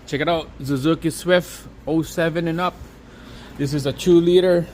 Check it out, Suzuki Swift 07 and up. This is a 2-liter.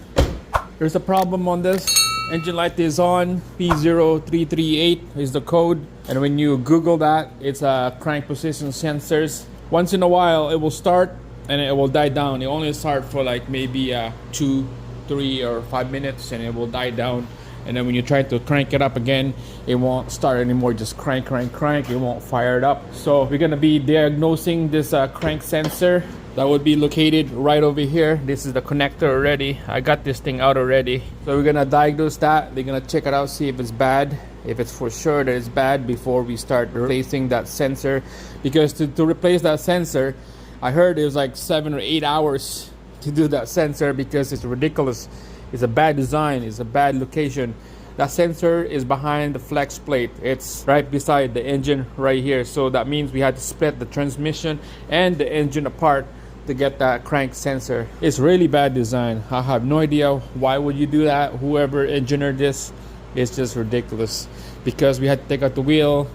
There's a problem on this. Engine light is on, P0338 is the code. And when you Google that, it's a crank position sensors. Once in a while, it will start and it will die down. It only start for like maybe 2, 3, or 5 minutes and it will die down. And then when you try to crank it up again, it won't start anymore. Just crank, crank, crank. It won't fire it up. So we're gonna be diagnosing this crank sensor. That would be located right over here. This is the connector already. I got this thing out already. So we're gonna diagnose that. They're gonna check it out, see if it's bad. If it's for sure that it's bad before we start replacing that sensor. Because to replace that sensor, I heard it was like 7 or 8 hours to do that sensor because it's ridiculous. It's a bad design, it's a bad location. That sensor is behind the flex plate. It's right beside the engine right here. So that means we had to split the transmission and the engine apart to get that crank sensor. It's really bad design. I have no idea why would you do that. Whoever engineered this, it's just ridiculous. Because we had to take out the wheel,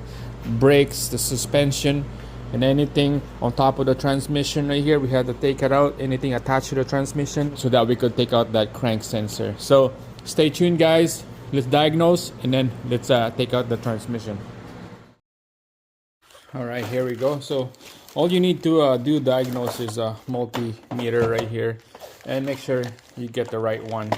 brakes, the suspension, and anything on top of the transmission right here, we had to take it out. Anything attached to the transmission so that we could take out that crank sensor. So stay tuned, guys. Let's diagnose and then let's take out the transmission. All right, here we go. So all you need to do diagnose is a multimeter right here, and make sure you get the right one.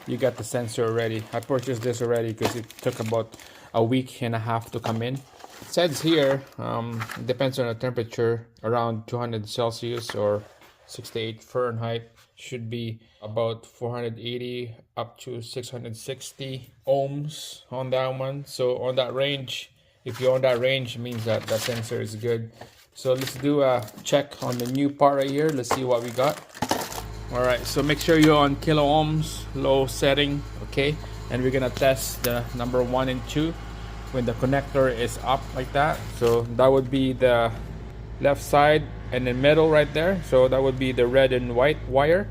You got the sensor already. I purchased this already because it took about a week and a half to come in. It says here, it depends on the temperature, around 200 Celsius or 68 Fahrenheit. Should be about 480 up to 660 ohms on that one. So on that range, if you're on that range, it means that that sensor is good. So let's do a check on the new part right here. Let's see what we got. All right, so make sure you're on kilo ohms, low setting, okay? And we're gonna test the number 1 and 2 when the connector is up like that. So that would be the left side and the middle right there. So that would be the red and white wire,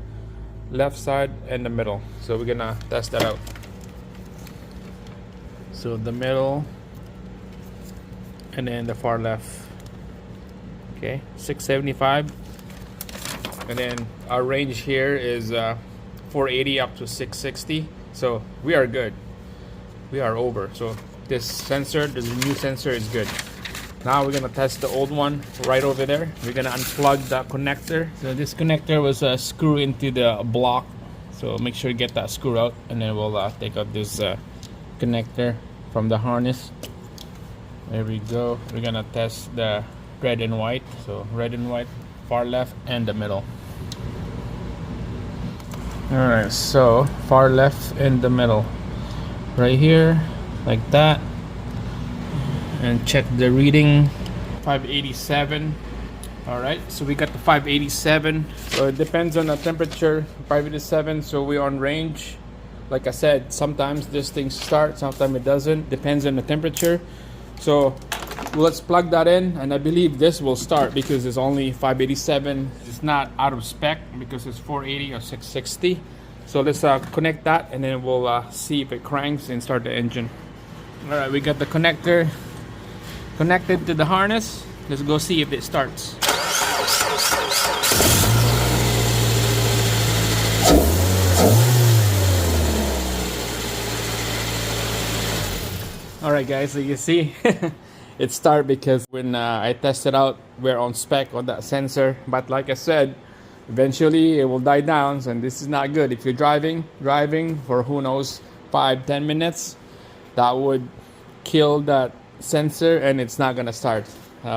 left side and the middle. So we're gonna test that out. So the middle and then the far left. Okay, 675. And then our range here is 480 up to 660. So we are good. We are over. So this sensor, this new sensor is good. Now we're gonna test the old one right over there. We're gonna unplug the connector. So this connector was screwed into the block. So make sure you get that screw out, and then we'll take out this connector from the harness. There we go. We're gonna test the red and white. So red and white, far left and the middle. All right, so far left and the middle right here, like that. And check the reading, 587. All right, so we got the 587. So it depends on the temperature, 587. So we're on range. Like I said, sometimes this thing starts, sometimes it doesn't. Depends on the temperature. So let's plug that in, and I believe this will start because it's only 587. It's not out of spec because it's 480 or 660. So let's connect that, and then we'll see if it cranks and start the engine. All right, we got the connector connected to the harness. Let's go see if it starts. All right, guys, so you see it start because when I tested out, we're on spec on that sensor. But like I said, eventually it will die down, and this is not good. If you're driving for who knows 5-10 minutes, that would kill that sensor and it's not gonna start.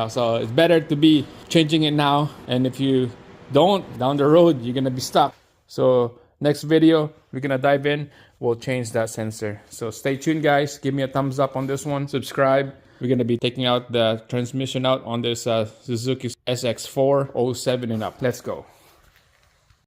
So it's better to be changing it now, and if you don't, down the road you're gonna be stuck. So next video we're gonna dive in, we'll change that sensor. So stay tuned, guys. Give me a thumbs up on this one, subscribe. We're gonna be taking out the transmission out on this Suzuki Sx4 07 and up. Let's go.